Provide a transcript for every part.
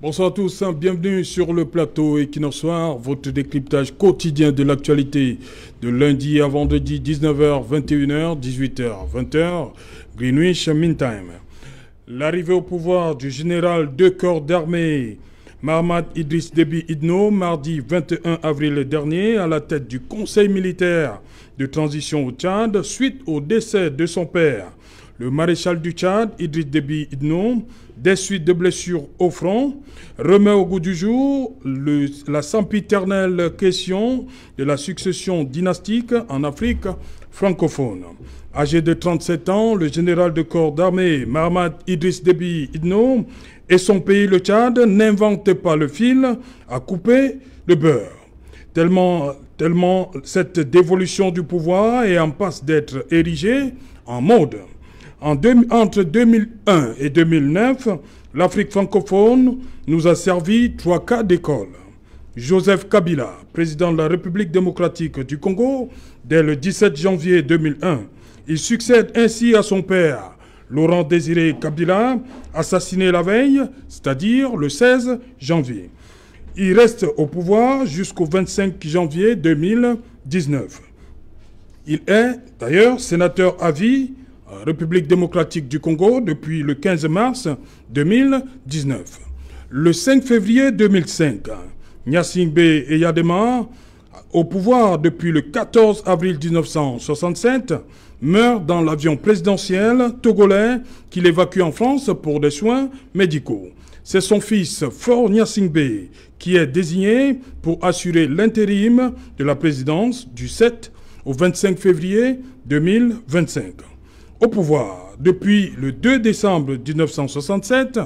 Bonsoir à tous, bienvenue sur le plateau Equinox Soir, votre décryptage quotidien de l'actualité de lundi à vendredi 19h, 21h, 18h, 20h, Greenwich Mean Time. L'arrivée au pouvoir du général de corps d'armée Mahamat Idriss Déby Itno, mardi 21 avril dernier, à la tête du Conseil militaire de transition au Tchad, suite au décès de son père, le maréchal du Tchad, Idriss Déby Itno, des suites de blessures au front, remet au goût du jour la sempiternelle question de la succession dynastique en Afrique francophone. Âgé de 37 ans, le général de corps d'armée Mahamat Idriss Déby Itno et son pays, le Tchad, n'inventent pas le fil à couper le beurre. Tellement cette dévolution du pouvoir est en passe d'être érigée en mode. Entre 2001 et 2009, l'Afrique francophone nous a servi 3 cas d'école. Joseph Kabila, président de la République démocratique du Congo, dès le 17 janvier 2001. Il succède ainsi à son père, Laurent Désiré Kabila, assassiné la veille, c'est-à-dire le 16 janvier. Il reste au pouvoir jusqu'au 25 janvier 2019. Il est d'ailleurs sénateur à vie République démocratique du Congo depuis le 15 mars 2019. Le 5 février 2005, Gnassingbé Eyadema, au pouvoir depuis le 14 avril 1967, meurt dans l'avion présidentiel togolais qu'il évacue en France pour des soins médicaux. C'est son fils, Faure Gnassingbé, qui est désigné pour assurer l'intérim de la présidence du 7 au 25 février 2025. Au pouvoir, depuis le 2 décembre 1967,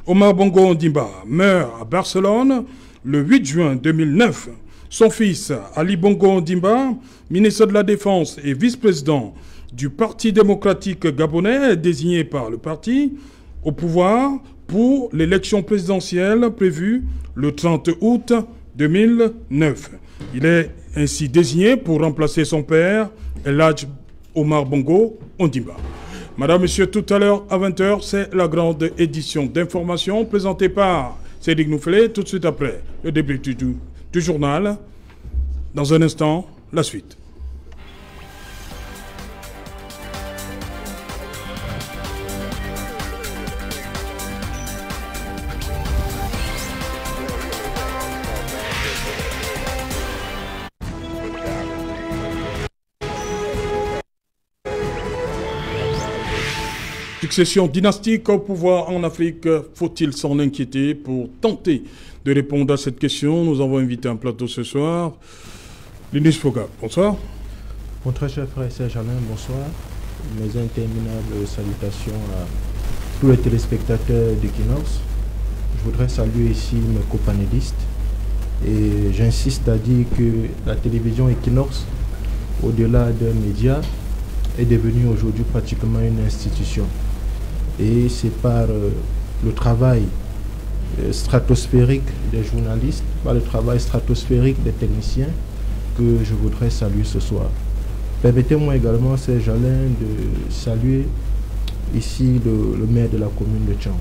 Omar Bongo Ondimba meurt à Barcelone le 8 juin 2009. Son fils, Ali Bongo Ondimba, ministre de la Défense et vice-président du Parti démocratique gabonais, est désigné par le parti au pouvoir pour l'élection présidentielle prévue le 30 août 2009. Il est ainsi désigné pour remplacer son père, El Hadj Omar Bongo Ondimba. Madame, Monsieur, tout à l'heure à 20h, c'est la grande édition d'information présentée par Cédric Nouffelé. Tout de suite après, le début du journal. Dans un instant, la suite. Succession dynastique au pouvoir en Afrique, faut-il s'en inquiéter? Pour tenter de répondre à cette question, nous avons invité un plateau ce soir. Linus Foga, bonsoir. Mon très cher frère Serge Alain, bonsoir. Mes interminables salutations à tous les téléspectateurs d'Equinox. Je voudrais saluer ici mes copanélistes. Et j'insiste à dire que la télévision Equinox, au-delà d'un média, est devenue aujourd'hui pratiquement une institution. Et c'est par le travail stratosphérique des journalistes, par le travail stratosphérique des techniciens que je voudrais saluer ce soir. Permettez-moi également, Serge Alain, de saluer ici le maire de la commune de Tcham.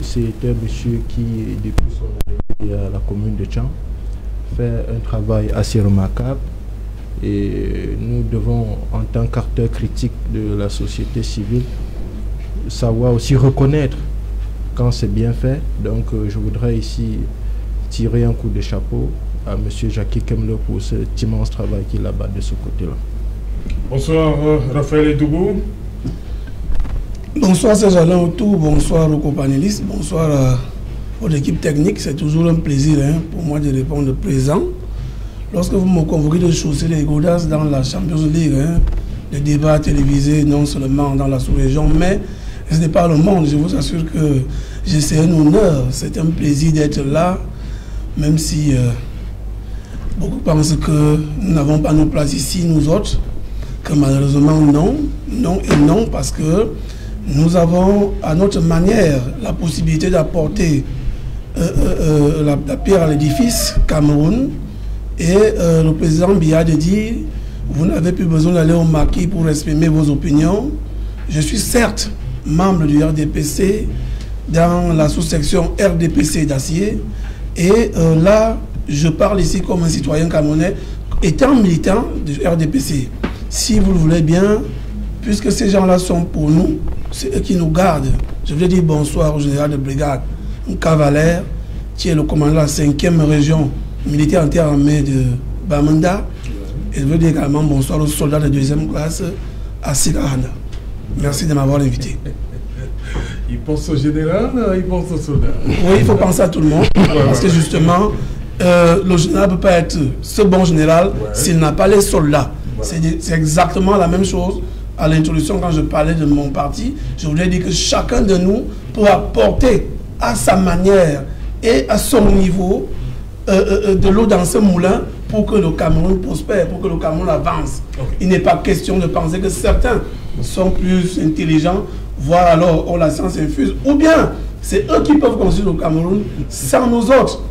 C'est un monsieur qui, depuis son arrivée à la commune de Tcham, fait un travail assez remarquable. Et nous devons, en tant qu'acteurs critiques de la société civile, savoir aussi reconnaître quand c'est bien fait. Donc je voudrais ici tirer un coup de chapeau à M. Jackie Kemler pour cet immense travail qu'il a de ce côté-là. Bonsoir Raphaël Edougou. Bonsoir Serge Alain Autour, bonsoir aux companélistes, bonsoir aux équipes techniques. C'est toujours un plaisir pour moi de répondre présent. Lorsque vous me convoquez de chausser les godasses dans la Champions League, les débats télévisés non seulement dans la sous-région, mais ce n'est pas le monde. Je vous assure que c'est un honneur, c'est un plaisir d'être là, même si beaucoup pensent que nous n'avons pas nos places ici, nous autres, que malheureusement non, non et non, parce que nous avons à notre manière la possibilité d'apporter la pierre à l'édifice Cameroun. Et le président Biya a dit, vous n'avez plus besoin d'aller au maquis pour exprimer vos opinions. Je suis certes membre du RDPC, dans la sous-section RDPC d'Acier. Et là, je parle ici comme un citoyen camerounais, étant militant du RDPC. Si vous le voulez bien, puisque ces gens-là sont pour nous, c'est eux qui nous gardent. Je veux dire bonsoir au général de brigade, un cavalaire, qui est le commandant de la 5e région militaire interarmée de Bamenda. Et je veux dire également bonsoir aux soldats de 2e classe à Sigaranda. Merci de m'avoir invité. Il pense au général, il pense au soldat. Oui, il faut penser à tout le monde. Parce que justement, le général ne peut pas être ce bon général s'il n'a pas les soldats. C'est exactement la même chose. À l'introduction, quand je parlais de mon parti, je voulais dire que chacun de nous peut apporter à sa manière et à son niveau de l'eau dans ce moulin pour que le Cameroun prospère, pour que le Cameroun avance. Il n'est pas question de penser que certains sont plus intelligents, voire alors la science infuse, ou bien c'est eux qui peuvent construire le Cameroun sans nous autres.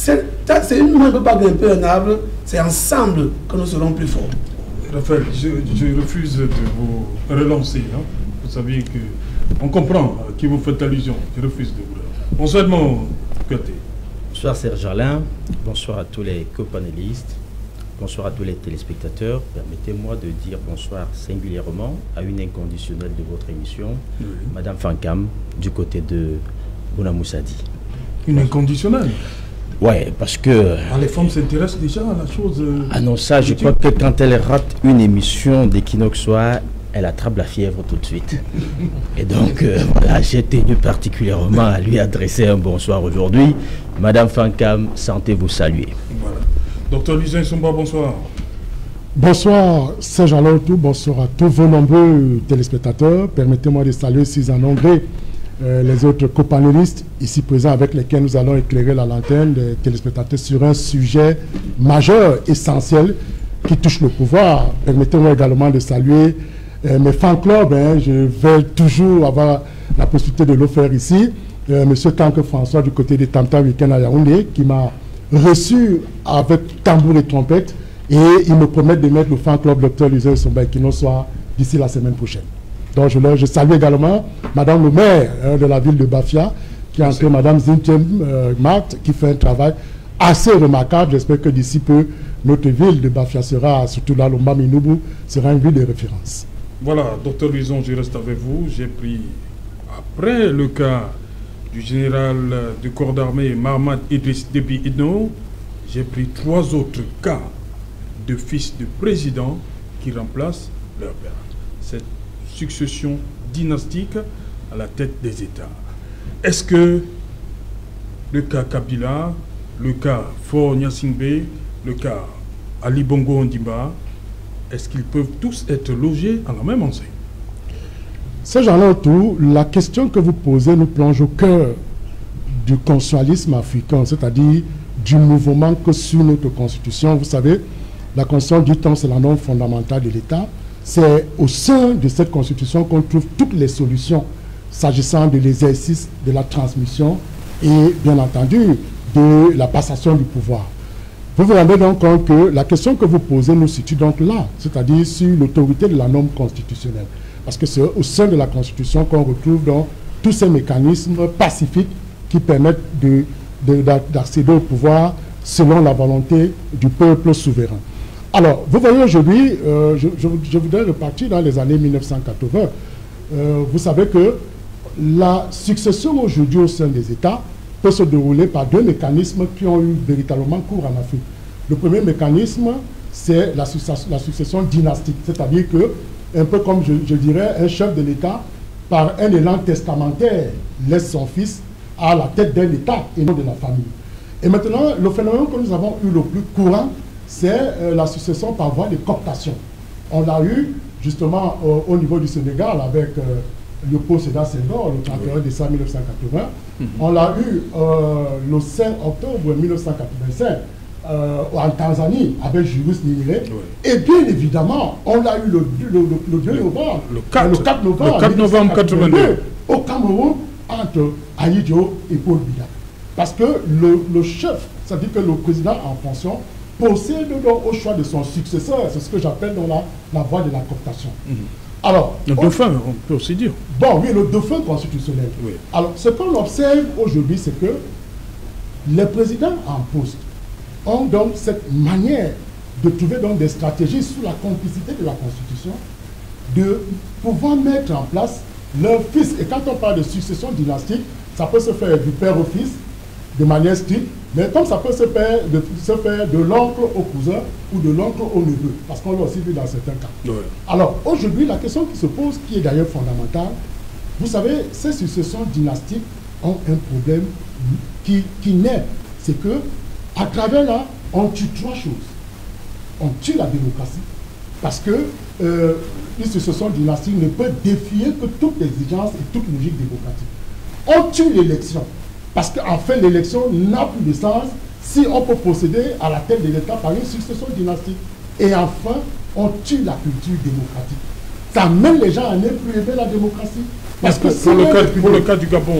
Une main ne peut pas grimper un arbre, c'est ensemble que nous serons plus forts. Raphaël, je refuse de vous relancer. Hein. Vous savez qu'on comprend qui vous faites allusion. Je refuse de vous relancer. Bonsoir mon côté. Bonsoir Serge Alain, bonsoir à tous les copanélistes, bonsoir à tous les téléspectateurs. Permettez-moi de dire bonsoir singulièrement à une inconditionnelle de votre émission, Madame Fankam, du côté de Bounamoussadi. Une inconditionnelle? Ouais, parce que... les femmes s'intéressent déjà à la chose... Ah non, ça, je crois que quand elle rate une émission d'Equinox Soir, elle attrape la fièvre tout de suite. Et donc, voilà, j'ai tenu particulièrement à lui adresser un bonsoir aujourd'hui. Madame Fankam, sentez-vous saluer. Voilà. Docteur Luzin Somba, bonsoir. Bonsoir, Serge Alontou, bonsoir à tous vos nombreux téléspectateurs. Permettez-moi de saluer, si en gré, les autres copanélistes ici présents avec lesquels nous allons éclairer la lanterne des téléspectateurs sur un sujet majeur, essentiel, qui touche le pouvoir. Permettez-moi également de saluer mes fan clubs. Je vais toujours avoir la possibilité de le faire ici. Monsieur Kanke François du côté des Tam Tam Week-end à Yaoundé, qui m'a reçu avec tambour et trompette, et il me promet de mettre le fan club Dr Luzin Somba qui nous soit d'ici la semaine prochaine. Donc je salue également Madame le maire de la ville de Bafia, qui est entre Madame Zintiem Marthe, qui fait un travail assez remarquable. J'espère que d'ici peu, notre ville de Bafia sera, surtout là, le Maminubu, sera une ville de référence. Voilà, docteur Luison, je reste avec vous. J'ai pris, après le cas du général du corps d'armée Mahamat Idriss Déby Itno, j'ai pris 3 autres cas de fils de président qui remplacent leur père. Cette succession dynastique à la tête des États. Est-ce que le cas Kabila, le cas Faure Gnassingbé, le cas Ali Bongo Ondimba, est-ce qu'ils peuvent tous être logés à la même enseigne? Ce genre-là autour, la question que vous posez nous plonge au cœur du constitutionnalisme africain, c'est-à-dire du mouvement que suit notre constitution. Vous savez, la constitution du temps, c'est la norme fondamentale de l'État. C'est au sein de cette constitution qu'on trouve toutes les solutions s'agissant de l'exercice, de la transmission et bien entendu de la passation du pouvoir. Vous vous rendez donc compte que la question que vous posez nous situe donc là, c'est-à-dire sur l'autorité de la norme constitutionnelle. Parce que c'est au sein de la Constitution qu'on retrouve donc tous ces mécanismes pacifiques qui permettent d'accéder au pouvoir selon la volonté du peuple souverain. Alors, vous voyez aujourd'hui, je voudrais repartir dans les années 1980. Vous savez que la succession aujourd'hui au sein des États peut se dérouler par 2 mécanismes qui ont eu véritablement cours en Afrique. Le premier mécanisme, c'est la succession dynastique, c'est-à-dire que, un peu comme je dirais, un chef de l'État, par un élan testamentaire, laisse son fils à la tête d'un État et non de la famille. Et maintenant, le phénomène que nous avons eu le plus courant, c'est la succession par voie de cooptation. On l'a eu justement au niveau du Sénégal avec Léopold Sédar Senghor, le 31 décembre 1980. On l'a eu le 5 octobre 1985 en Tanzanie avec Julius Nyerere. Et bien évidemment, on l'a eu le 2 novembre, le 4 novembre 1982 au Cameroun entre Ali Diop et Paul Biya. Parce que le chef, c'est-à-dire que le président en fonction, procède donc au choix de son successeur. C'est ce que j'appelle dans la voie de la cooptation. Alors, Le dauphin, on peut aussi dire. bon, oui, le dauphin constitutionnel. Oui. Alors, ce qu'on observe aujourd'hui, c'est que les présidents en poste ont donc cette manière de trouver donc des stratégies sous la complicité de la Constitution, de pouvoir mettre en place leur fils. Et quand on parle de succession dynastique, ça peut se faire du père au fils, de manière stricte, mais comme ça peut se faire de l'oncle au cousin ou de l'oncle au neveu, parce qu'on l'a aussi vu dans certains cas. Ouais. Alors, aujourd'hui, la question qui se pose, qui est d'ailleurs fondamentale, vous savez, ces successions dynastiques ont un problème qui naît. C'est que, à travers là, on tue trois choses. On tue la démocratie, parce que une succession dynastique ne peut défier que toute exigence et toute logique démocratique. On tue l'élection, parce qu'en fait, l'élection n'a plus de sens si on peut procéder à la tête de l'État par une succession dynastique. Et enfin, on tue la culture démocratique. Ça amène les gens à ne plus aimer la démocratie. Parce que pour le cas du Gabon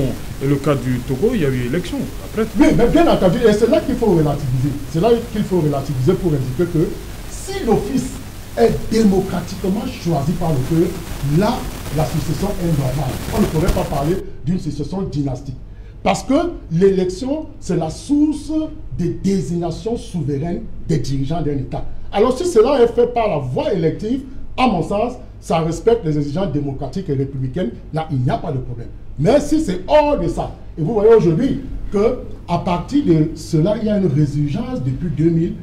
et le cas du Togo, il y a eu élection. Après, oui, mais bien entendu, et c'est là qu'il faut relativiser. C'est là qu'il faut relativiser pour indiquer que si l'office est démocratiquement choisi par le peuple, là, la succession est normale. On ne pourrait pas parler d'une succession dynastique. Parce que l'élection, c'est la source des désignations souveraines des dirigeants d'un État. Alors si cela est fait par la voie élective, à mon sens, ça respecte les exigences démocratiques et républicaines, là, il n'y a pas de problème. Mais si c'est hors de ça, et vous voyez aujourd'hui qu'à partir de cela, il y a une résurgence depuis 2000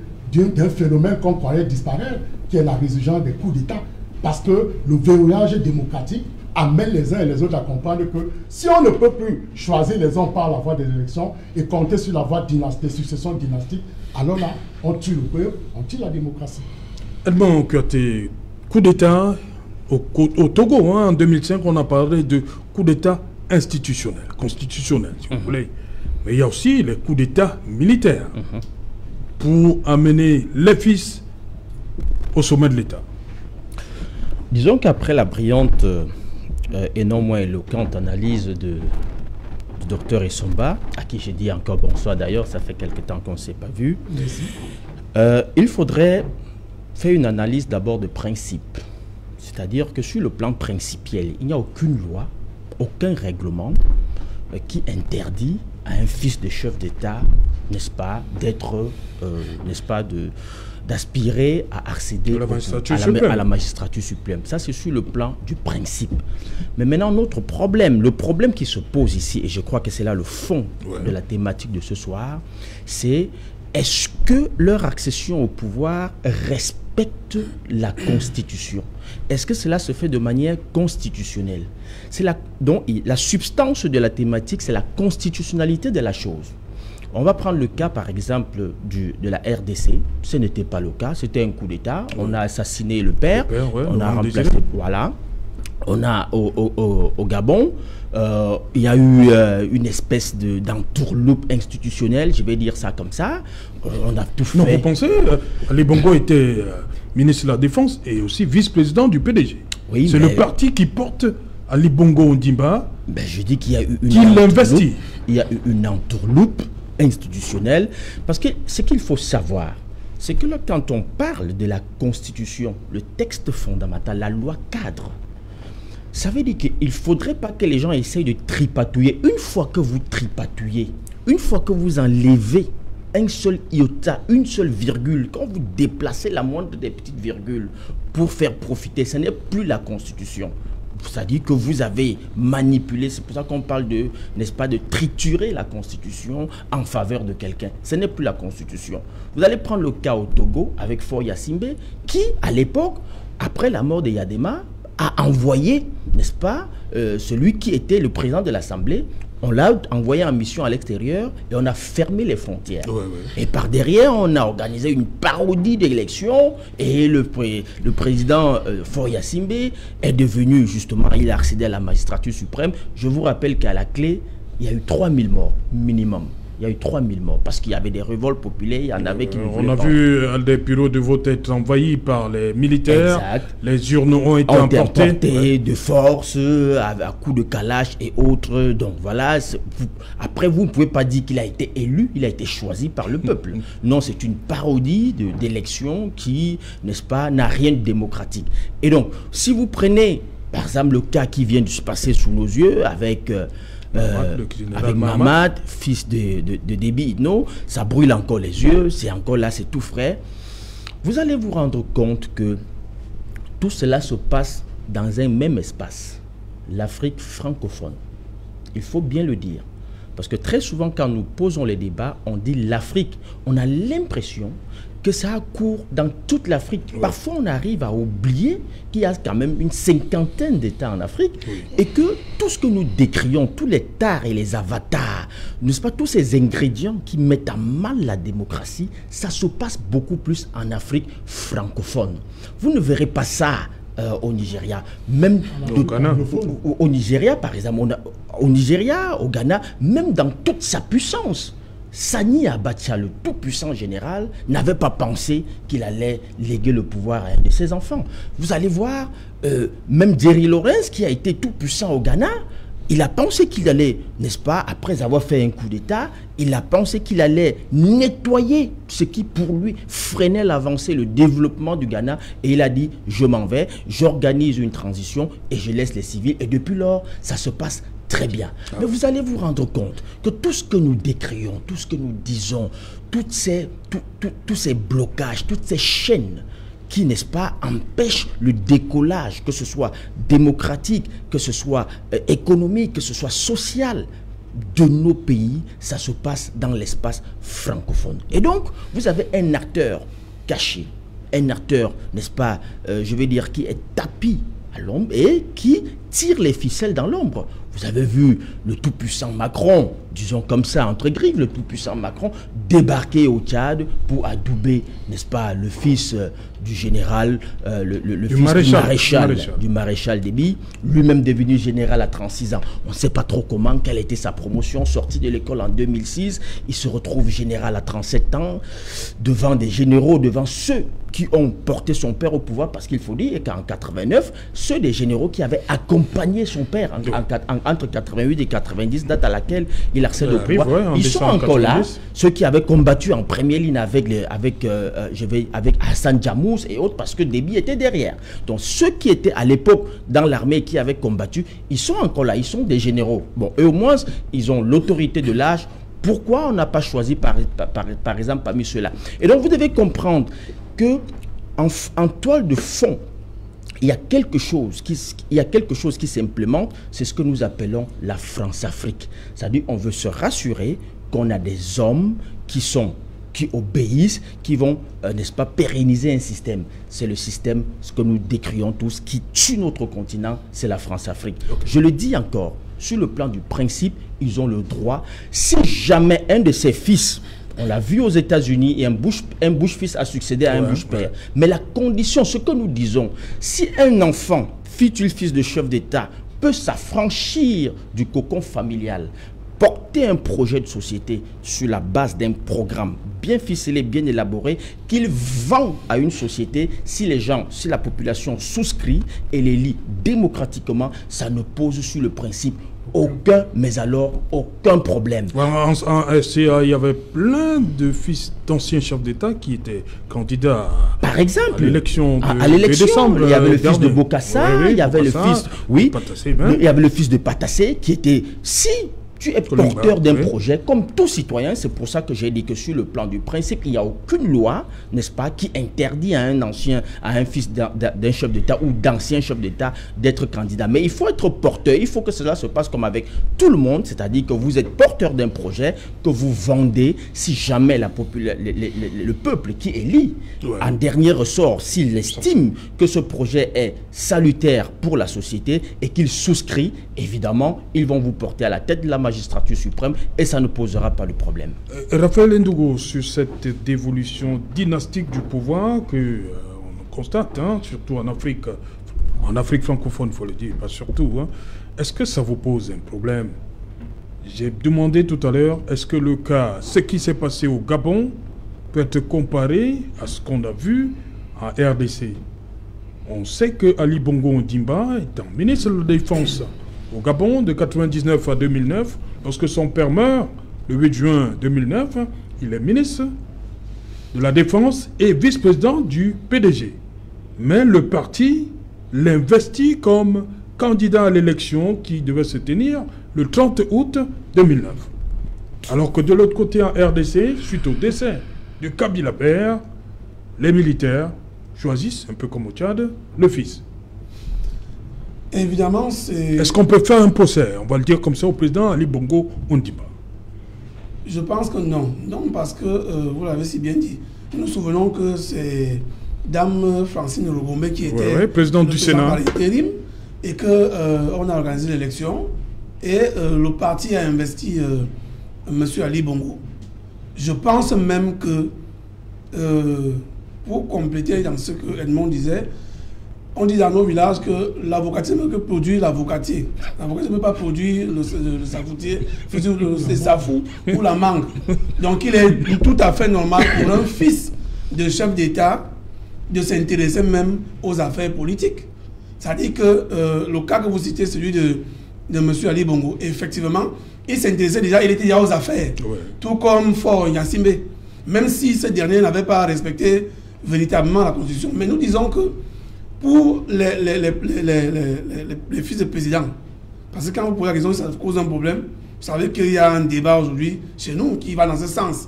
d'un phénomène qu'on croyait disparaître, qui est la résurgence des coups d'État. Parce que le verrouillage démocratique amène les uns et les autres à comprendre que si on ne peut plus choisir les hommes par la voie des élections et compter sur la voie des successions dynastiques, alors là, on tue le peuple, on tue la démocratie. Edmond Kouyaté, coup d'État au Togo, hein, en 2005, on a parlé de coup d'État institutionnel, constitutionnel, si vous voulez. Mais il y a aussi les coups d'État militaires pour amener les fils au sommet de l'État. Disons qu'après la brillante et non moins éloquente analyse du docteur Essomba, à qui j'ai dit encore bonsoir d'ailleurs, ça fait quelque temps qu'on ne s'est pas vu, il faudrait faire une analyse d'abord de principe. C'est-à-dire que sur le plan principiel, il n'y a aucune loi, aucun règlement qui interdit à un fils de chef d'État, n'est-ce pas, d'être, n'est-ce pas, d'aspirer à accéder à la magistrature suprême. Ça, c'est sur le plan du principe. Mais maintenant, notre problème, le problème qui se pose ici, et je crois que c'est là le fond de la thématique de ce soir, c'est est-ce que leur accession au pouvoir respecte la Constitution? Est-ce que cela se fait de manière constitutionnelle? Donc, la substance de la thématique, c'est la constitutionnalité de la chose. On va prendre le cas, par exemple, de la RDC. Ce n'était pas le cas, c'était un coup d'État. On a assassiné le père, on a remplacé... Voilà. On a au Gabon, il y a eu une espèce d'entourloupe institutionnelle, je vais dire ça comme ça. On a tout fait. Non, vous pensez, Ali Bongo était ministre de la Défense et aussi vice-président du PDG. Oui, c'est le parti qui porte Ali Bongo Ondimba. Ben, je dis qu'il y a eu il y a eu une entourloupe institutionnelle, parce que ce qu'il faut savoir, c'est que là, quand on parle de la Constitution, le texte fondamental, la loi cadre, ça veut dire qu'il ne faudrait pas que les gens essayent de tripatouiller. Une fois que vous tripatouillez, une fois que vous enlevez un seul iota, une seule virgule, quand vous déplacez la moindre des petites virgules pour faire profiter, ce n'est plus la Constitution. C'est-à-dire que vous avez manipulé, c'est pour ça qu'on parle de, n'est-ce pas, de triturer la Constitution en faveur de quelqu'un. Ce n'est plus la Constitution. Vous allez prendre le cas au Togo avec Faure Gnassingbé, qui, à l'époque, après la mort de Yadema, a envoyé, n'est-ce pas, celui qui était le président de l'Assemblée. On l'a envoyé en mission à l'extérieur et on a fermé les frontières. Et par derrière, on a organisé une parodie d'élection et le président Faure Gnassingbé est devenu, justement, il a accédé à la magistrature suprême. Je vous rappelle qu'à la clé, il y a eu 3000 morts minimum. il y a eu 3000 morts parce qu'il y avait des révoltes populaires, il y en avait qui ne voulaient pas. On a vu des bureaux de vote être envahis par les militaires. Exact. Les urnes ont été emportées de force, à coups de calache et autres. Donc voilà, après vous ne pouvez pas dire qu'il a été élu, il a été choisi par le peuple. Non, c'est une parodie d'élection qui, n'est-ce pas, n'a rien de démocratique. Et donc, si vous prenez, par exemple, le cas qui vient de se passer sous nos yeux avec Mamad, fils de Déby Itno, ça brûle encore les yeux, c'est encore là, c'est tout frais. Vous allez vous rendre compte que tout cela se passe dans un même espace, l'Afrique francophone. Il faut bien le dire. Parce que très souvent, quand nous posons les débats, on dit l'Afrique. On a l'impression que ça court dans toute l'Afrique. Ouais. Parfois, on arrive à oublier qu'il y a quand même une 50aine d'États en Afrique et que tout ce que nous décrions, tous les tares et les avatars, n'est-ce pas, tous ces ingrédients qui mettent à mal la démocratie, ça se passe beaucoup plus en Afrique francophone. Vous ne verrez pas ça au Nigeria, même au Nigeria par exemple, au Nigeria, au Ghana, même dans toute sa puissance. Sani Abacha, le tout-puissant général, n'avait pas pensé qu'il allait léguer le pouvoir à un de ses enfants. Vous allez voir, même Jerry Lawrence, qui a été tout-puissant au Ghana, il a pensé qu'il allait, n'est-ce pas, après avoir fait un coup d'État, il a pensé qu'il allait nettoyer ce qui, pour lui, freinait l'avancée, le développement du Ghana. Et il a dit, je m'en vais, j'organise une transition et je laisse les civils. Et depuis lors, ça se passe très bien. Mais vous allez vous rendre compte que tout ce que nous décrions, tout ce que nous disons, tous ces blocages, toutes ces chaînes qui, n'est-ce pas, empêchent le décollage, que ce soit démocratique, que ce soit économique, que ce soit social, de nos pays, ça se passe dans l'espace francophone. Et donc, vous avez un acteur caché, un acteur, n'est-ce pas, je vais dire, qui est tapis à l'ombre et qui tire les ficelles dans l'ombre. Vous avez vu le tout-puissant Macron, disons comme ça, entre griffes, le tout-puissant Macron débarquer au Tchad pour adouber, n'est-ce pas, le fils du général, le fils du maréchal Déby, lui-même devenu général à 36 ans. On ne sait pas trop comment, quelle était sa promotion, sorti de l'école en 2006, il se retrouve général à 37 ans, devant des généraux, devant ceux qui ont porté son père au pouvoir, parce qu'il faut dire qu'en 89, ceux des généraux qui avaient accompagné son père entre 88 et 90, date à laquelle il accède au pouvoir, ils sont encore là, ceux qui avaient combattu en première ligne avec Hassan Djamous et autres, parce que Déby était derrière. Donc ceux qui étaient à l'époque dans l'armée qui avaient combattu, ils sont encore là, ils sont des généraux. Bon, eux au moins, ils ont l'autorité de l'âge. Pourquoi on n'a pas choisi par exemple parmi ceux-là? Et donc vous devez comprendre que en toile de fond, il y a quelque chose qui s'implémente, c'est ce que nous appelons la France-Afrique. C'est-à-dire on veut se rassurer qu'on a des hommes qui obéissent, qui vont, n'est-ce pas, pérenniser un système. C'est le système, ce que nous décrions tous, qui tue notre continent, c'est la France-Afrique. Okay. Je le dis encore, sur le plan du principe, ils ont le droit, si jamais un de ses fils, on l'a vu aux États-Unis, et un Bush-fils a succédé à un Bush-père. Mais la condition, ce que nous disons, si un enfant, fut-il fils de chef d'État, peut s'affranchir du cocon familial, porter un projet de société sur la base d'un programme bien ficelé, bien élaboré, qu'il vend à une société, si la population souscrit et les lit démocratiquement, ça ne pose sur le principe mais alors aucun problème. En SCA, il y avait plein de fils d'anciens chefs d'État qui étaient candidats par exemple, à l'élection de décembre. Il y avait le fils de Bokassa, il y avait le fils, il y avait le fils de Patassé qui était, si tu es porteur d'un projet, comme tout citoyen, c'est pour ça que j'ai dit que sur le plan du principe, il n'y a aucune loi, n'est-ce pas, qui interdit à un fils d'un chef d'État ou d'ancien chef d'État d'être candidat. Mais il faut être porteur, il faut que cela se passe comme avec tout le monde, c'est-à-dire que vous êtes porteur d'un projet que vous vendez si jamais le peuple qui élit, en dernier ressort, s'il estime que ce projet est salutaire pour la société et qu'il souscrit, évidemment, ils vont vous porter à la tête de la magistrature suprême et ça ne posera pas de problème. Raphaël Ndougo, sur cette dévolution dynastique du pouvoir que on constate, surtout en Afrique francophone, il faut le dire, pas surtout, est-ce que ça vous pose un problème? J'ai demandé tout à l'heure, est-ce que le cas, ce qui s'est passé au Gabon, peut être comparé à ce qu'on a vu en RDC? On sait que Ali Bongo Ondimba est un ministre de la Défense au Gabon de 1999 à 2009. Lorsque son père meurt, le 8 juin 2009, il est ministre de la Défense et vice-président du PDG. Mais le parti l'investit comme candidat à l'élection qui devait se tenir le 30 août 2009. Alors que de l'autre côté en RDC, suite au décès de Kabila père, les militaires choisissent, un peu comme au Tchad, le fils. Évidemment, c'est... Est-ce qu'on peut faire un procès, on va le dire comme ça, au président Ali Bongo Ondimba? Je pense que non. Non, parce que, vous l'avez si bien dit, nous nous souvenons que c'est Dame Francine Rogombe qui était présidente du Sénat par intérim, et qu'on a organisé l'élection, et le parti a investi M. Ali Bongo. Je pense même que, pour compléter dans ce que Edmond disait, on dit dans nos villages que l'avocatie ne peut que produire l'avocatier. L'avocatie ne peut pas produire le safoutier, le safou ou la mangue. Donc il est tout à fait normal pour un fils de chef d'État de s'intéresser même aux affaires politiques. C'est-à-dire que le cas que vous citez, celui de M. Ali Bongo, effectivement, il s'intéressait déjà, il était déjà aux affaires. Ouais. Tout comme Faure Gnassingbé, même si ce dernier n'avait pas respecté véritablement la Constitution. Mais nous disons que pour les fils de président, parce que quand vous posez la question, ça cause un problème. Vous savez qu'il y a un débat aujourd'hui chez nous qui va dans ce sens.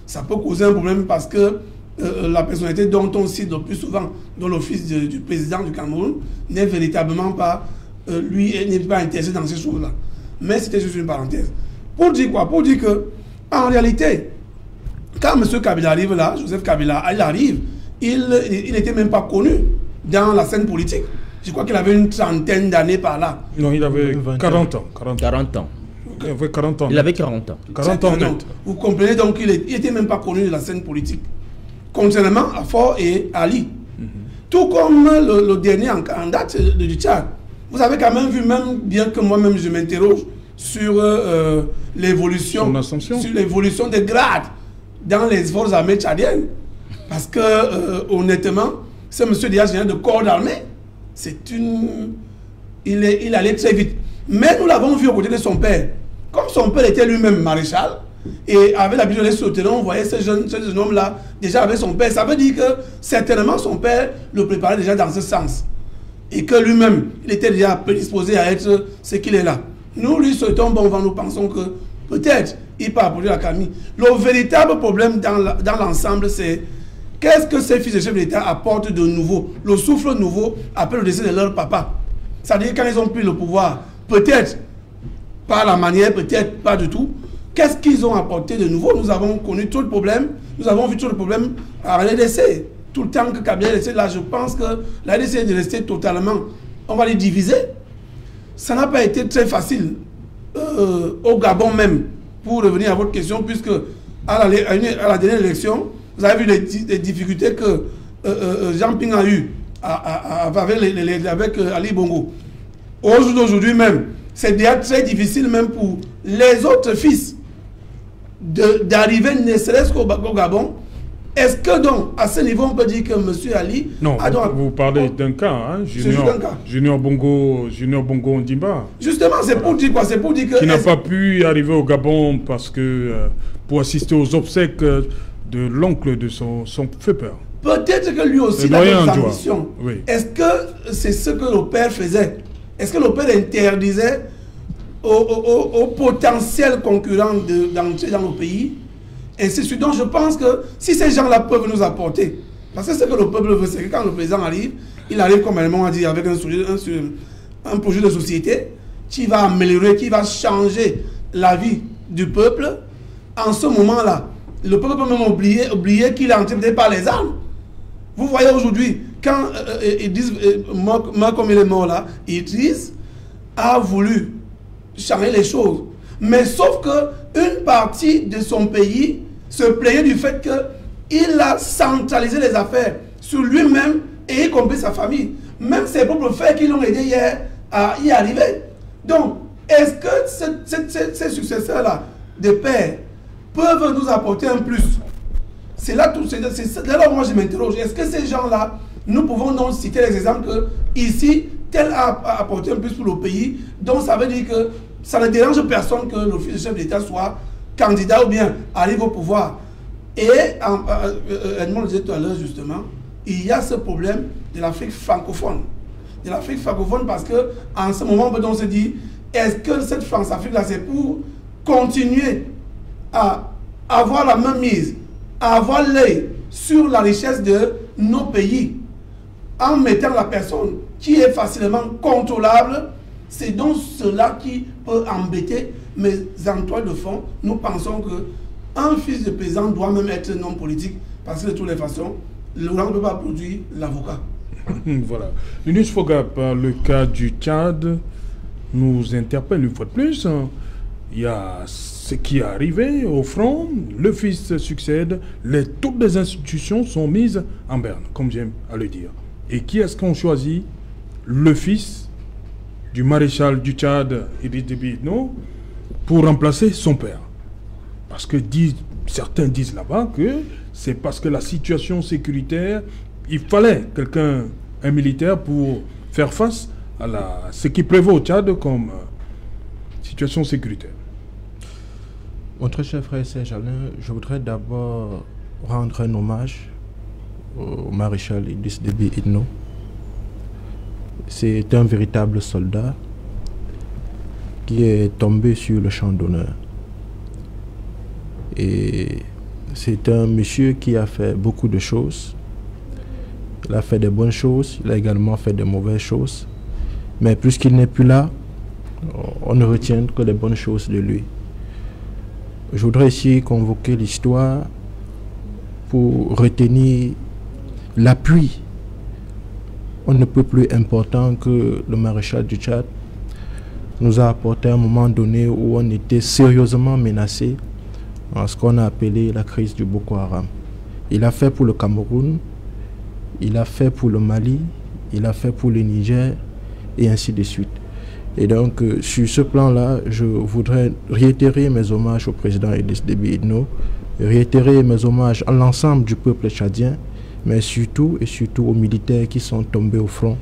Ça peut causer un problème parce que la personnalité dont on cite le plus souvent, dont le fils du président du Cameroun, n'est véritablement pas, lui, n'est pas intéressé dans ces choses-là. Mais c'était juste une parenthèse. Pour dire quoi? Pour dire que, en réalité, quand M. Kabila arrive là, Joseph Kabila, il arrive, il n'était même pas connu dans la scène politique. Je crois qu'il avait une trentaine d'années par là. Non, il avait 40 ans. 40 ans. Il avait 40 ans. Il avait 40 ans. 40 ans net. Vous comprenez donc qu'il n'était même pas connu de la scène politique. Contrairement à Faure et Ali. Tout comme le dernier en date du Tchad. Vous avez quand même vu, même bien que moi-même je m'interroge sur l'évolution des grades dans les forces armées tchadiennes. Parce que, honnêtement, ce monsieur déjà général de corps d'armée, il allait très vite. Mais nous l'avons vu aux côtés de son père. Comme son père était lui-même maréchal, et avait l'habitude d'aller sur le terrain, on voyait ce jeune homme-là déjà avec son père. Ça veut dire que certainement son père le préparait déjà dans ce sens. Et que lui-même, il était déjà prédisposé à être ce qu'il est là. Nous lui souhaitons bon vent, nous pensons que peut-être il peut apporter la camille. Le véritable problème dans l'ensemble, c'est qu'est-ce que ces fils de chef d'État apportent de nouveau? Le souffle nouveau après le décès de leur papa. C'est-à-dire quand ils ont pris le pouvoir, peut-être par la manière, peut-être pas du tout. Qu'est-ce qu'ils ont apporté de nouveau? Nous avons connu tout le problème. Nous avons vu tout le problème à la RDC. Tout le temps que Kabila est là, je pense que la RDC est de rester totalement, on va les diviser. Ça n'a pas été très facile au Gabon même, pour revenir à votre question, puisque à la dernière élection, vous avez vu les difficultés que Jean Ping a eues avec Ali Bongo. Aujourd'hui même, c'est déjà très difficile même pour les autres fils d'arriver ne serait-ce qu'au Gabon. Est-ce que donc, à ce niveau, on peut dire que M. Ali... Non, vous parlez d'un cas, hein, Junior Bongo Ondimba. Justement, c'est pour dire quoi? C'est pour dire que... Qui n'a pas pu arriver au Gabon parce que... pour assister aux obsèques de l'oncle de son feu père. Peut-être que lui aussi, il avait des ambitions. Oui. Est-ce que c'est ce que le père faisait? Est-ce que le père interdisait aux potentiels concurrents d'entrer dans le pays? Et c'est ce dont je pense que si ces gens-là peuvent nous apporter, parce que ce que le peuple veut, c'est que quand le président arrive, il arrive, comme Edmond a dit, avec un projet de société qui va améliorer, qui va changer la vie du peuple. En ce moment-là, le peuple peut même oublier qu'il est entraîné par les armes. Vous voyez aujourd'hui, quand ils disent, moi comme il est mort là, Idriss a voulu changer les choses. Mais sauf qu'une partie de son pays se plaignait du fait qu'il a centralisé les affaires sur lui-même et y compris sa famille. Même ses propres frères qui l'ont aidé hier à y arriver. Donc, Est-ce que ces successeurs-là, des pères, peuvent nous apporter un plus? C'est là où moi je m'interroge. Est-ce que ces gens-là, nous pouvons donc citer les exemples que ici, tel a apporté un plus pour le pays, donc ça veut dire que ça ne dérange personne que le fils du chef d'État soit candidat ou bien arrive au pouvoir. Et Edmond le disait tout à l'heure justement, il y a ce problème de l'Afrique francophone. De l'Afrique francophone parce qu'en ce moment, on peut donc se dire, est-ce que cette France-Afrique-là, c'est pour continuer à avoir la même mise, à avoir l'œil sur la richesse de nos pays, en mettant la personne qui est facilement contrôlable? C'est donc cela qui peut embêter. Mais en toile de fond, nous pensons qu'un fils de paysan doit même être un homme politique, parce que de toutes les façons, Laurent ne peut pas produire l'avocat. Voilà. Linus Fogap, le cas du Tchad nous interpelle une fois de plus. Il y a ce qui est arrivé au front, le fils succède, toutes les institutions sont mises en berne, comme j'aime à le dire. Et qui est-ce qu'on choisit? Le fils du maréchal du Tchad, Idriss Déby Itno, pour remplacer son père. Parce que certains disent là-bas que c'est parce que la situation sécuritaire, il fallait quelqu'un, un militaire, pour faire face à ce qui prévaut au Tchad comme situation sécuritaire. Mon très cher frère Serge Alain, je voudrais d'abord rendre un hommage au maréchal Idriss Déby Itno. C'est un véritable soldat qui est tombé sur le champ d'honneur. Et c'est un monsieur qui a fait beaucoup de choses. Il a fait des bonnes choses, il a également fait des mauvaises choses. Mais puisqu'il n'est plus là, on ne retient que les bonnes choses de lui. Je voudrais ici convoquer l'histoire pour retenir l'appui. On ne peut plus important que le maréchal du Tchad nous a apporté à un moment donné où on était sérieusement menacé en ce qu'on a appelé la crise du Boko Haram. Il a fait pour le Cameroun, il a fait pour le Mali, il a fait pour le Niger et ainsi de suite. Et donc sur ce plan-là, je voudrais réitérer mes hommages au président Idriss Déby Itno, réitérer mes hommages à l'ensemble du peuple tchadien, mais surtout et surtout aux militaires qui sont tombés au front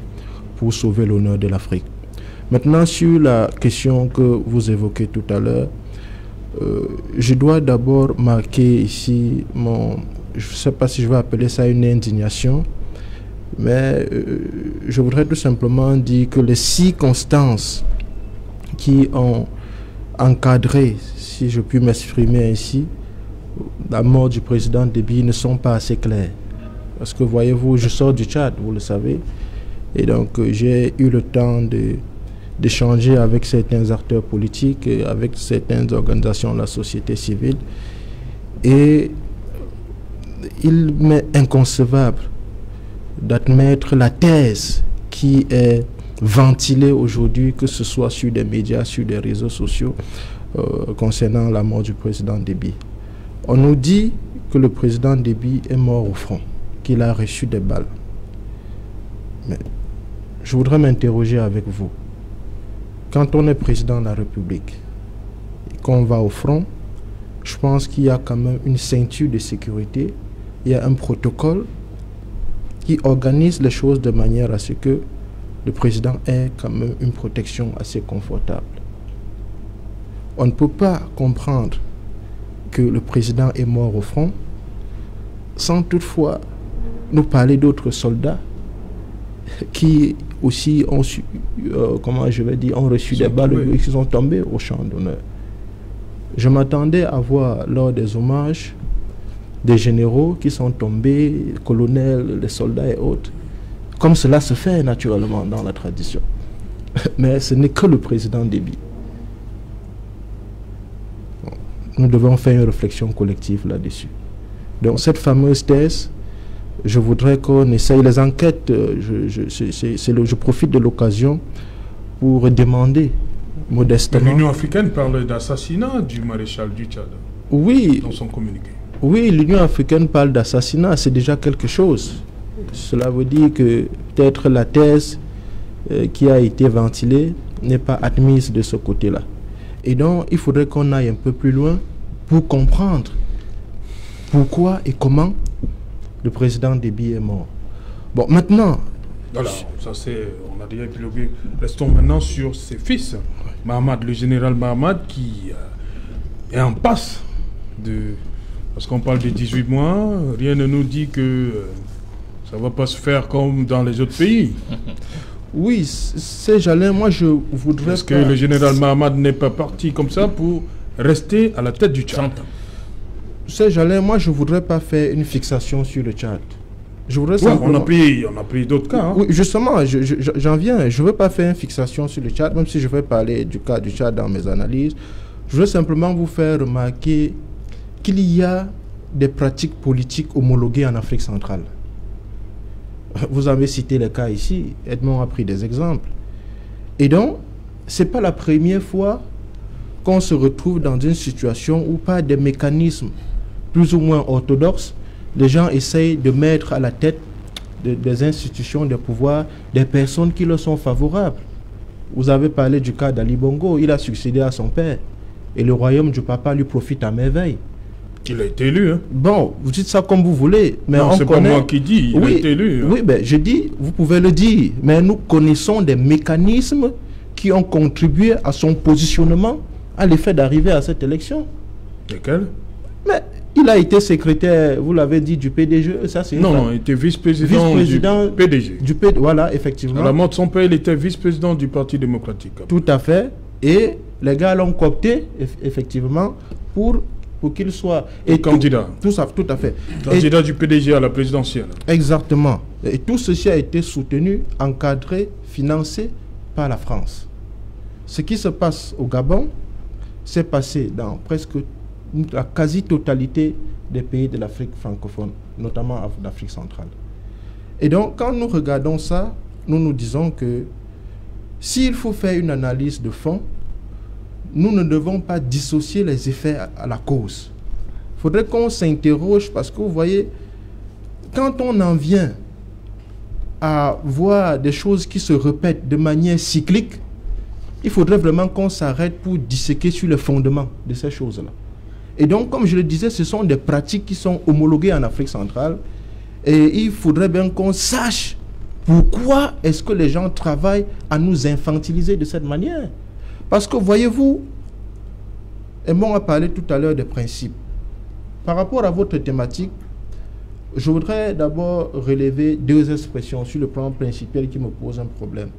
pour sauver l'honneur de l'Afrique. Maintenant, sur la question que vous évoquez tout à l'heure, je dois d'abord marquer ici je ne sais pas si je vais appeler ça une indignation, mais je voudrais tout simplement dire que les circonstances qui ont encadré, si je puis m'exprimer ainsi, la mort du président Déby ne sont pas assez claires. Parce que voyez-vous, je sors du Tchad, vous le savez, et donc j'ai eu le temps d'échanger avec certains acteurs politiques, avec certaines organisations de la société civile, et il m'est inconcevable d'admettre la thèse qui est ventilée aujourd'hui, que ce soit sur des médias, sur des réseaux sociaux, concernant la mort du président Déby. On nous dit que le président Déby est mort au front, qu'il a reçu des balles. Mais je voudrais m'interroger avec vous. Quand on est président de la République et qu'on va au front, je pense qu'il y a quand même une ceinture de sécurité, il y a un protocole qui organise les choses de manière à ce que le président ait quand même une protection assez confortable. On ne peut pas comprendre que le président est mort au front sans toutefois nous parler d'autres soldats qui aussi ont, ont reçu des balles et qui sont tombés au champ d'honneur. Je m'attendais à voir lors des hommages des généraux qui sont tombés, colonels, les soldats et autres, comme cela se fait naturellement dans la tradition. Mais ce n'est que le président Déby. Nous devons faire une réflexion collective là-dessus. Donc cette fameuse thèse, je voudrais qu'on essaye les enquêtes. Je profite de l'occasion pour demander modestement. L'Union africaine parle d'assassinat du maréchal du Tchad. Oui. Dans son communiqué. Oui, l'Union africaine parle d'assassinat, c'est déjà quelque chose. Cela veut dire que peut-être la thèse qui a été ventilée n'est pas admise de ce côté-là. Et donc, il faudrait qu'on aille un peu plus loin pour comprendre pourquoi et comment le président Déby est mort. Bon, maintenant... Voilà, ça c'est... On a déjà épilogué. Restons maintenant sur ses fils. Mahamad, le général Mahamad, qui est en passe de... Parce qu'on parle de 18 mois, rien ne nous dit que ça ne va pas se faire comme dans les autres pays. Oui, c'est Jalin, moi je voudrais... Est-ce que le général Mahamad n'est pas parti comme ça pour rester à la tête du Tchad? C'est Jalin, moi je voudrais pas faire une fixation sur le Tchad. Je voudrais on a pris d'autres cas. Hein. Oui, justement, j'en viens. Je ne veux pas faire une fixation sur le Tchad, même si je vais parler du cas du Tchad dans mes analyses. Je veux simplement vous faire remarquer qu'il y a des pratiques politiques homologuées en Afrique centrale. Vous avez cité les cas ici, Edmond a pris des exemples. Et donc, ce n'est pas la première fois qu'on se retrouve dans une situation où par des mécanismes plus ou moins orthodoxes, les gens essayent de mettre à la tête des institutions, des pouvoirs, des personnes qui leur sont favorables. Vous avez parlé du cas d'Ali Bongo, il a succédé à son père. Et le royaume du papa lui profite à merveille. Il a été élu. Hein. Bon, vous dites ça comme vous voulez. Mais non, c'est pas moi qui dis, il a été élu. Hein. Oui, ben, je dis, vous pouvez le dire. Mais nous connaissons des mécanismes qui ont contribué à son positionnement à l'effet d'arriver à cette élection. Lesquels? Mais il a été secrétaire, vous l'avez dit, du PDG. Ça, c'est non, il était vice-président du PDG. Voilà, effectivement. À la mort de son père, il était vice-président du Parti démocratique. Tout à fait. Et les gars l'ont coopté, effectivement, pour qu'il soit... Et candidat. Tout à fait. Candidat du PDG à la présidentielle. Exactement. Et tout ceci a été soutenu, encadré, financé par la France. Ce qui se passe au Gabon s'est passé dans presque la quasi-totalité des pays de l'Afrique francophone, notamment d'Afrique centrale. Et donc, quand nous regardons ça, nous nous disons que s'il faut faire une analyse de fond, nous ne devons pas dissocier les effets à la cause. Il faudrait qu'on s'interroge parce que vous voyez, quand on en vient à voir des choses qui se répètent de manière cyclique, il faudrait vraiment qu'on s'arrête pour disséquer sur le fondement de ces choses-là. Et donc, comme je le disais, ce sont des pratiques qui sont homologuées en Afrique centrale. Et il faudrait bien qu'on sache pourquoi est-ce que les gens travaillent à nous infantiliser de cette manière. Parce que, voyez-vous, Edmond a parlé tout à l'heure des principes. Par rapport à votre thématique, je voudrais d'abord relever deux expressions sur le plan principal qui me posent un problème.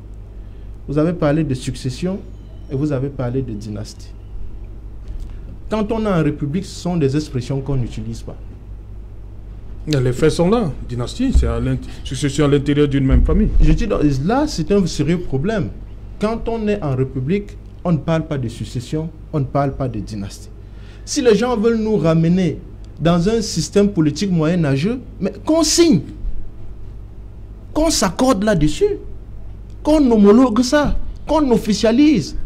Vous avez parlé de succession et vous avez parlé de dynastie. Quand on est en République, ce sont des expressions qu'on n'utilise pas. Les faits sont là. Dynastie, c'est succession à l'intérieur d'une même famille. Je dis, là, c'est un sérieux problème. Quand on est en République, on ne parle pas de succession, on ne parle pas de dynastie. Si les gens veulent nous ramener dans un système politique moyenâgeux, mais qu'on signe, qu'on s'accorde là-dessus, qu'on homologue ça, qu'on officialise,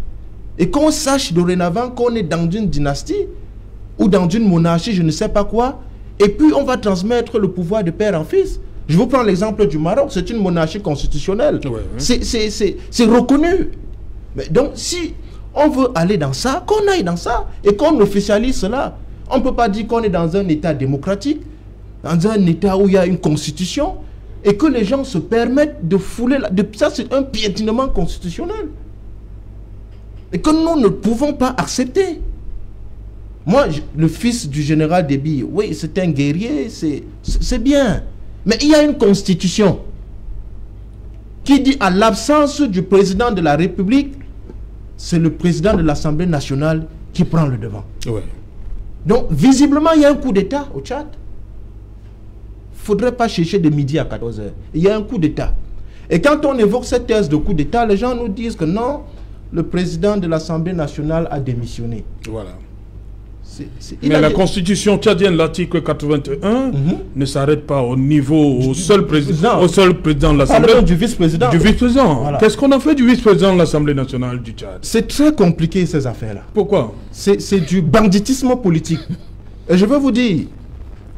et qu'on sache dorénavant qu'on est dans une dynastie ou dans une monarchie, je ne sais pas quoi, et puis on va transmettre le pouvoir de père en fils. Je vous prends l'exemple du Maroc, c'est une monarchie constitutionnelle. Ouais. C'est reconnu. Mais donc, si on veut aller dans ça, qu'on aille dans ça et qu'on officialise cela. On ne peut pas dire qu'on est dans un État démocratique, dans un État où il y a une constitution, et que les gens se permettent de fouler... Ça, c'est un piétinement constitutionnel. Et que nous ne pouvons pas accepter. Moi, le fils du général Déby, oui, c'est un guerrier, c'est bien. Mais il y a une constitution qui dit à l'absence du président de la République, c'est le président de l'Assemblée nationale qui prend le devant. Ouais. Donc, visiblement, il y a un coup d'État au Tchad. Il ne faudrait pas chercher de midi à 14h. Il y a un coup d'État. Et quand on évoque cette thèse de coup d'État, les gens nous disent que non, le président de l'Assemblée nationale a démissionné. Voilà. Mais la constitution tchadienne, l'article 81, ne s'arrête pas au niveau, au seul président de l'Assemblée. Du vice-président. Du vice-président. Voilà. Qu'est-ce qu'on a fait du vice-président de l'Assemblée nationale du Tchad? C'est très compliqué ces affaires-là. Pourquoi? C'est du banditisme politique. Et je veux vous dire,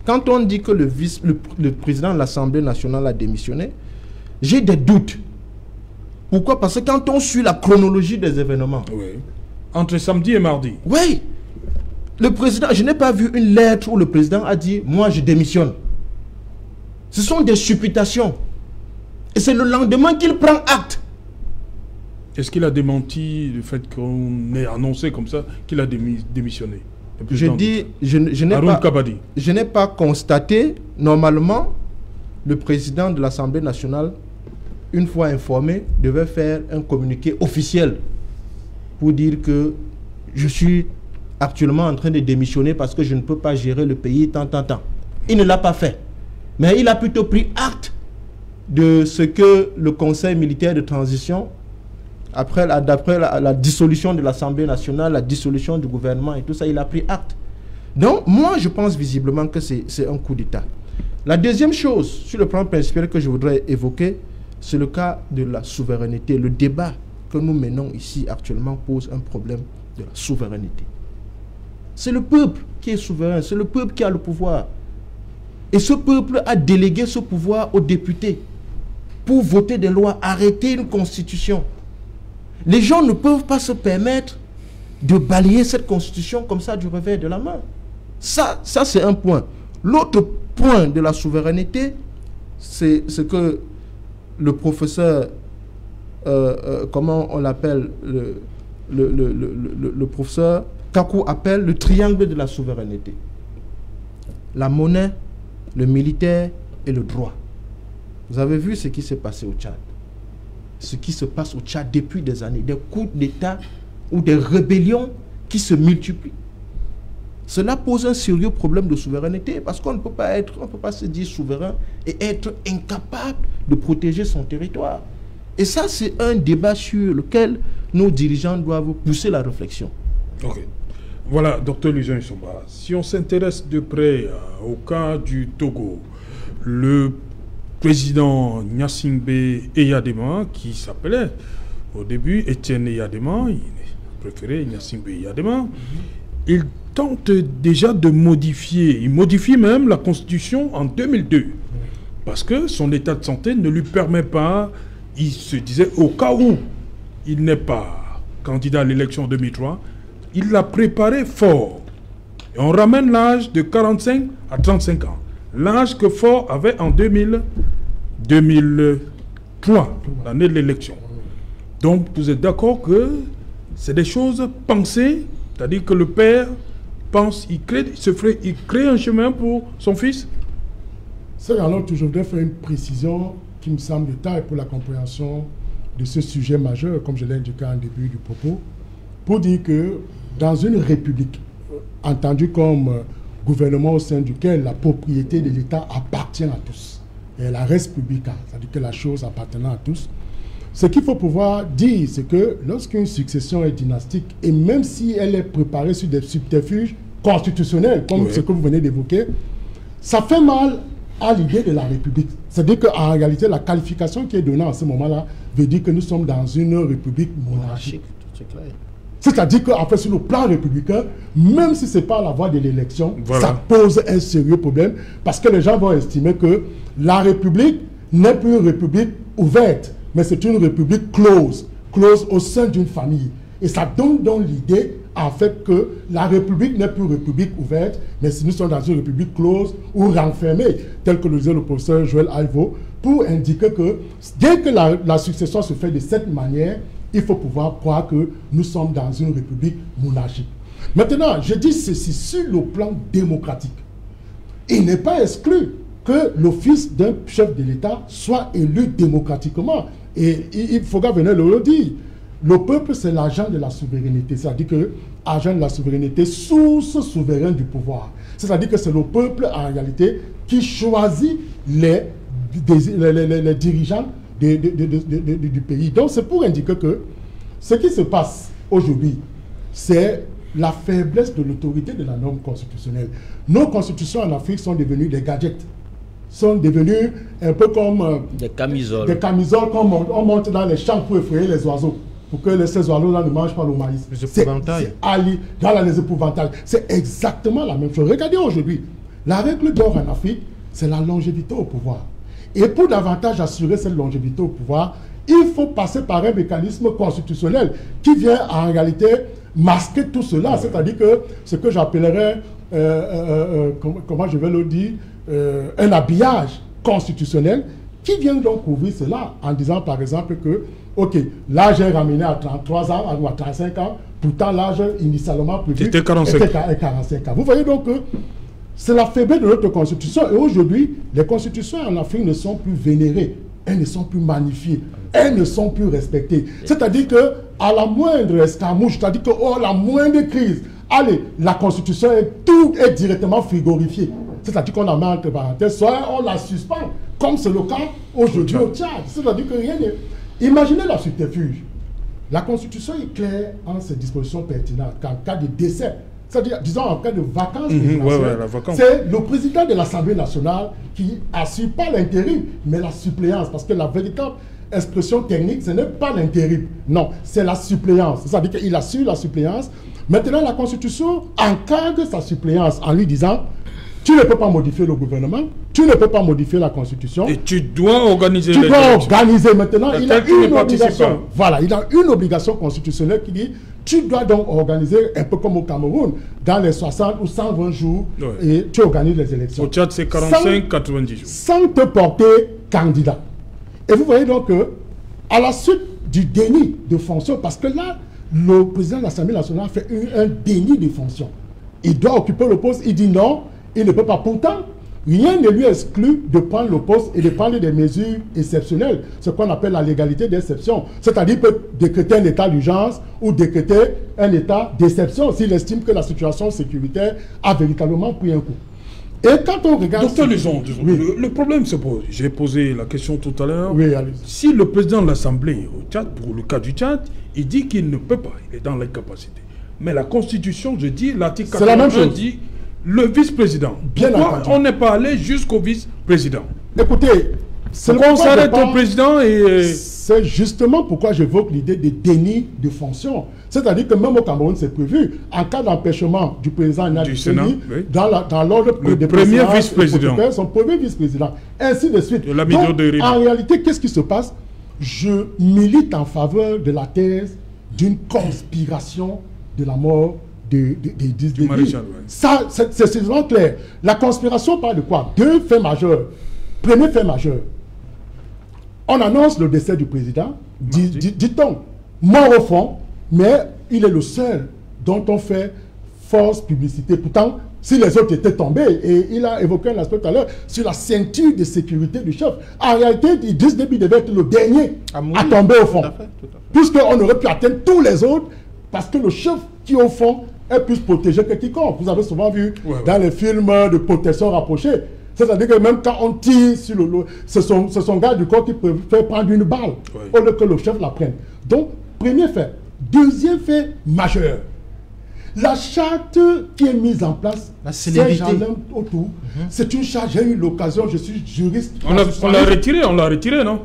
quand on dit que le président de l'Assemblée nationale a démissionné, j'ai des doutes. Pourquoi? Parce que quand on suit la chronologie des événements... Oui. Entre samedi et mardi. Oui. Le président, je n'ai pas vu une lettre où le président a dit « Moi, je démissionne ». Ce sont des supputations. Et c'est le lendemain qu'il prend acte. Est-ce qu'il a démenti le fait qu'on ait annoncé comme ça qu'il a démissionné? Je dis, je n'ai pas constaté. Normalement, le président de l'Assemblée nationale, une fois informé, devait faire un communiqué officiel pour dire que je suis actuellement en train de démissionner parce que je ne peux pas gérer le pays tant. Il ne l'a pas fait. Mais il a plutôt pris acte de ce que le Conseil militaire de transition, d'après la dissolution de l'Assemblée nationale, la dissolution du gouvernement et tout ça, il a pris acte. Donc, moi, je pense visiblement que c'est un coup d'État. La deuxième chose, sur le plan principal que je voudrais évoquer, c'est le cas de la souveraineté. Le débat que nous menons ici actuellement pose un problème de la souveraineté. C'est le peuple qui est souverain, c'est le peuple qui a le pouvoir. Et ce peuple a délégué ce pouvoir aux députés pour voter des lois, arrêter une constitution. Les gens ne peuvent pas se permettre de balayer cette constitution comme ça du revers de la main. Ça c'est un point. L'autre point de la souveraineté, c'est ce que le professeur, comment on l'appelle, le professeur Kakou appelle le triangle de la souveraineté. La monnaie, le militaire et le droit. Vous avez vu ce qui s'est passé au Tchad. Ce qui se passe au Tchad depuis des années. Des coups d'État ou des rébellions qui se multiplient. Cela pose un sérieux problème de souveraineté parce qu'on ne peut pas se dire souverain et être incapable de protéger son territoire. Et ça, c'est un débat sur lequel nos dirigeants doivent pousser la réflexion. Ok. Voilà, docteur Lucien Issomba, si on s'intéresse de près au cas du Togo, le président Gnassingbé Eyadema, qui s'appelait au début Étienne Eyadema, il préférait Gnassingbé Eyadema, il tente déjà de modifier, il modifie même la constitution en 2002, parce que son état de santé ne lui permet pas, il se disait au cas où il n'est pas candidat à l'élection 2003, il l'a préparé fort. Et on ramène l'âge de 45 à 35 ans. L'âge que Faure avait en 2003, l'année de l'élection. Donc, vous êtes d'accord que c'est des choses pensées, c'est-à-dire que le père pense, il crée un chemin pour son fils? C'est alors que je voudrais faire une précision qui me semble de taille pour la compréhension de ce sujet majeur, comme je l'ai indiqué en début du propos, pour dire que dans une république, entendue comme gouvernement au sein duquel la propriété de l'État appartient à tous, et la res publica, c'est-à-dire que la chose appartenant à tous, ce qu'il faut pouvoir dire, c'est que lorsqu'une succession est dynastique, et même si elle est préparée sur des subterfuges constitutionnels, comme ce que vous venez d'évoquer, ça fait mal à l'idée de la République. C'est-à-dire qu'en réalité, la qualification qui est donnée à ce moment-là veut dire que nous sommes dans une République monarchique. C'est clair. C'est-à-dire qu'en fait, sur le plan républicain, même si ce n'est pas la voie de l'élection, ça pose un sérieux problème parce que les gens vont estimer que la République n'est plus une République ouverte, mais c'est une République close au sein d'une famille. Et ça donne donc l'idée, en fait, que la République n'est plus une République ouverte, mais si nous sommes dans une République close ou renfermée, tel que le disait le professeur Joël Aivo, pour indiquer que dès que la succession se fait de cette manière, il faut pouvoir croire que nous sommes dans une république monarchique. Maintenant, je dis ceci sur le plan démocratique. Il n'est pas exclu que le fils d'un chef de l'État soit élu démocratiquement. Et il faudra venir le dire. Le peuple, c'est l'agent de la souveraineté. C'est-à-dire que agent de la souveraineté, source souveraine du pouvoir. C'est-à-dire que c'est le peuple, en réalité, qui choisit les dirigeants du pays. Donc c'est pour indiquer que ce qui se passe aujourd'hui, c'est la faiblesse de l'autorité de la norme constitutionnelle. Nos constitutions en Afrique sont devenues des gadgets, sont devenues un peu comme des camisoles. Des camisoles qu'on monte dans les champs pour effrayer les oiseaux, pour que ces oiseaux-là ne mangent pas le maïs. Les épouvantails. C'est exactement la même chose. Regardez aujourd'hui, la règle d'or en Afrique, c'est la longévité au pouvoir. Et pour davantage assurer cette longévité au pouvoir, il faut passer par un mécanisme constitutionnel qui vient en réalité masquer tout cela. C'est-à-dire que ce que j'appellerais, comment je vais le dire, un habillage constitutionnel qui vient donc couvrir cela en disant par exemple que, ok, l'âge est ramené à 33 ans ou à 35 ans, pourtant l'âge initialement prévu était 45 ans. Vous voyez donc que c'est la faiblesse de notre constitution. Et aujourd'hui, les constitutions en Afrique ne sont plus vénérées, elles ne sont plus magnifiées, elles ne sont plus respectées. C'est-à-dire que à la moindre escarmouche, c'est-à-dire que la moindre crise, allez, la constitution tout est directement frigorifié. C'est-à-dire qu'on la met entre parenthèses, soit on la suspend, comme c'est le cas aujourd'hui au Tchad. C'est-à-dire que rien n'est... Imaginez la subterfuge. La constitution est claire en ses dispositions pertinentes qu'en cas de décès, c'est-à-dire, disons, en cas de vacance c'est le président de l'Assemblée nationale qui assure pas l'intérim, mais la suppléance. Parce que la véritable expression technique, ce n'est pas l'intérim. Non, c'est la suppléance. C'est-à-dire qu'il assure la suppléance. Maintenant, la Constitution encadre sa suppléance en lui disant, tu ne peux pas modifier le gouvernement, tu ne peux pas modifier la Constitution. Et tu dois organiser les élections. Tu dois organiser maintenant. Il a une obligation. Voilà, il a une obligation constitutionnelle qui dit, tu dois donc organiser, un peu comme au Cameroun, dans les 60 ou 120 jours, et tu organises les élections. Au Tchad, c'est 45-90 jours. Sans te porter candidat. Et vous voyez donc que, à la suite du déni de fonction, parce que là, le président de l'Assemblée nationale fait un déni de fonction. Il doit occuper le poste, il dit non, il ne peut pas. Pourtant, rien ne lui exclut de prendre le poste et de prendre des mesures exceptionnelles, ce qu'on appelle la légalité d'exception. C'est-à-dire qu'il peut décréter un état d'urgence ou décréter un état d'exception s'il estime que la situation sécuritaire a véritablement pris un coup. Et quand on regarde... Docteur Luson, le problème se pose. J'ai posé la question tout à l'heure. Oui, si le président de l'Assemblée au Tchad, pour le cas du Tchad, il dit qu'il ne peut pas, il est dans l'incapacité. Mais la Constitution, je dis, l'article 81 dit le vice-président. Pourquoi on n'est pas allé jusqu'au vice-président? Écoutez, on s'arrête au président et... C'est justement pourquoi j'évoque l'idée de déni de fonction. C'est-à-dire que même au Cameroun, c'est prévu. En cas d'empêchement du président du Sénat, dans l'ordre des premier vice-président, son premier vice-président, ainsi de suite. Donc, en réalité, qu'est-ce qui se passe? Je milite en faveur de la thèse d'une conspiration de la mort du maréchal. Ça, c'est suffisamment clair. La conspiration parle de quoi? Deux faits majeurs. Premier fait majeur. On annonce le décès du président, dit-on, mort au fond, mais il est le seul dont on fait force publicité. Pourtant, si les autres étaient tombés, et il a évoqué un aspect tout à l'heure, sur la ceinture de sécurité du chef, en réalité, ils disent qu'il devait être le dernier à tomber au fond. Tout à fait. Puisqu'on aurait pu atteindre tous les autres, parce que le chef qui, au fond, est plus protégé que quiconque. Vous avez souvent vu dans les films de protection rapprochée. C'est-à-dire que même quand on tire sur le lot, c'est son gars du corps qui peut faire prendre une balle au lieu que le chef la prenne. Donc, premier fait. Deuxième fait majeur. La charte qui est mise en place, c'est autour. C'est une charte, j'ai eu l'occasion, je suis juriste. On l'a retiré, non?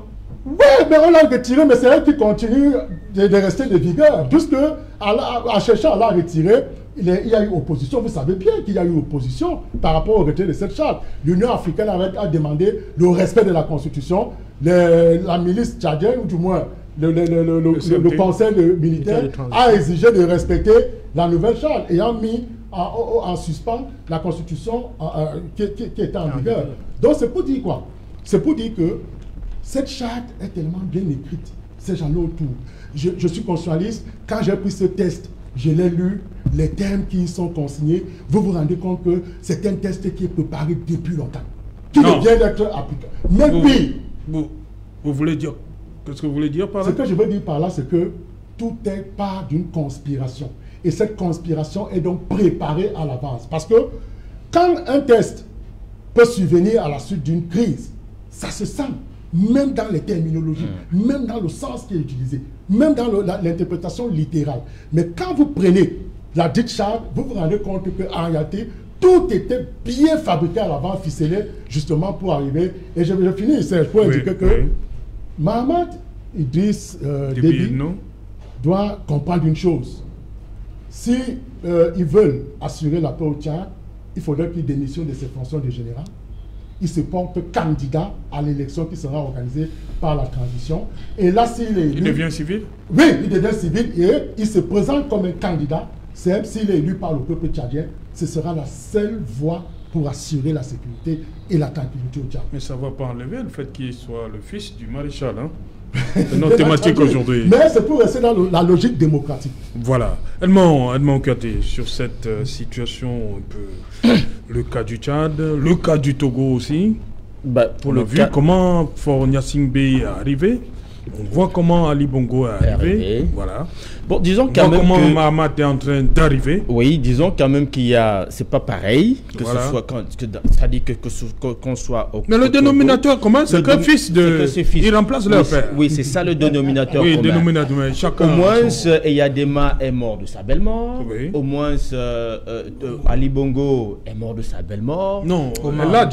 Oui, mais on l'a retiré, mais c'est elle qui continue de rester de vigueur. Puisque, en cherchant à la retirer, il y a eu opposition. Vous savez bien qu'il y a eu opposition par rapport au retrait de cette charte. L'Union africaine a demandé le respect de la Constitution. La milice tchadienne, ou du moins le conseil militaire, a exigé de respecter la nouvelle charte, ayant mis en suspens la Constitution qui était en vigueur. Donc c'est pour dire quoi? C'est pour dire que cette charte est tellement bien écrite, ces gens-là autour. Je suis constitutionnaliste, quand j'ai pris ce test, je l'ai lu, les thèmes qui y sont consignés, vous vous rendez compte que c'est un test qui est préparé depuis longtemps, qui vient d'être appliqué. Mais puis, vous voulez dire, qu'est-ce que vous voulez dire par là? Ce que je veux dire par là, c'est que tout est part d'une conspiration. Et cette conspiration est donc préparée à l'avance. Parce que quand un test peut survenir à la suite d'une crise, ça se sent. Même dans les terminologies, même dans le sens qui est utilisé, même dans l'interprétation littérale. Mais quand vous prenez la dite charte, vous vous rendez compte qu'en réalité, tout était bien fabriqué à l'avant, ficelé, justement pour arriver. Et je finis, Serge, pour indiquer que Mahamat Idriss Déby doit comprendre une chose. Si ils veulent assurer la paix au Tchad, il faudrait qu'il démissionne de ses fonctions de général il se porte candidat à l'élection qui sera organisée par la transition. Et là, s'il est élu... Il devient civil? Oui, il devient civil et il se présente comme un candidat. C'est s'il est élu par le peuple tchadien, ce sera la seule voie pour assurer la sécurité et la tranquillité au Tchad. Mais ça ne va pas enlever le fait qu'il soit le fils du maréchal. Hein? C'est notre thématique aujourd'hui. Mais c'est pour rester dans la logique démocratique. Voilà. Edmond Katé, sur cette situation, un peu le cas du Tchad, le cas du Togo aussi. Bah, On a vu comment Faure Gnassingbé est arrivé. On voit comment Ali Bongo est arrivé. Voilà. Bon, disons quand même comment Mahamat est en train d'arriver. Oui, disons quand même qu'il y a... C'est pas pareil que voilà. ce soit... C'est-à-dire qu'on soit... Mais le dénominateur commun, c'est que fils de... Il remplace leur père. Oui, c'est ça le dénominateur commun. Oui, dénominateur. Chacun au moins, Eyadema est mort de sa belle mort. Oui. Au moins, Ali Bongo est mort de sa belle mort. Non, Omar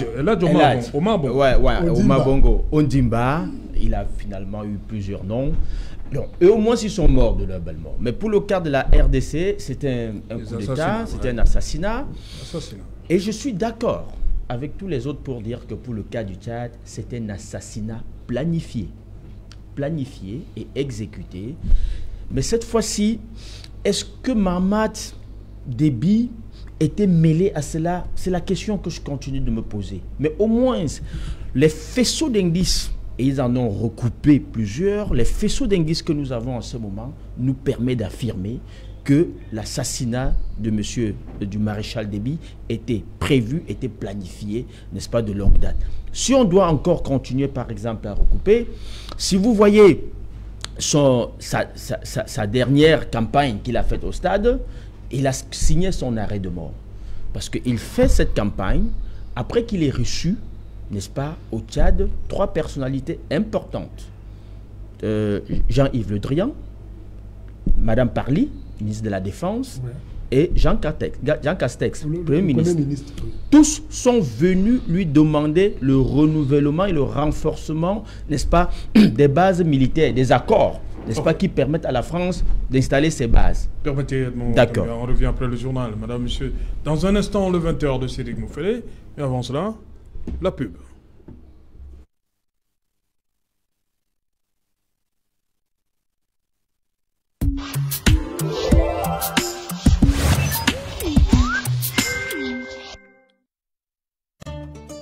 Bongo. Omar Bongo. Ondimba, il a finalement eu plusieurs noms. Donc, eux au moins ils sont morts de leur belle mort. Mais pour le cas de la RDC, c'était un coup d'État, c'était un assassinat. Et je suis d'accord avec tous les autres pour dire que pour le cas du Tchad, c'était un assassinat planifié. Planifié et exécuté. Mais cette fois-ci, est-ce que Mahamat Déby était mêlé à cela? C'est la question que je continue de me poser. Mais au moins, les faisceaux d'indices, et ils en ont recoupé plusieurs, les faisceaux d'indices que nous avons en ce moment nous permettent d'affirmer que l'assassinat de du maréchal Déby était prévu, était planifié, n'est-ce pas, de longue date. Si on doit encore continuer, par exemple, à recouper, si vous voyez sa dernière campagne qu'il a faite au stade, il a signé son arrêt de mort. Parce qu'il fait cette campagne après qu'il ait reçu, n'est-ce pas, au Tchad, 3 personnalités importantes. Jean-Yves Le Drian, Madame Parly, ministre de la Défense, et Jean Castex, Premier ministre. Tous sont venus lui demander le renouvellement et le renforcement, n'est-ce pas, des bases militaires, des accords, n'est-ce pas, qui permettent à la France d'installer ses bases. Permettez, d'accord. On revient après le journal, madame, monsieur. Dans un instant, le 20h de Cédric Mouffelé, et avant cela, la pub.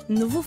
Nouveau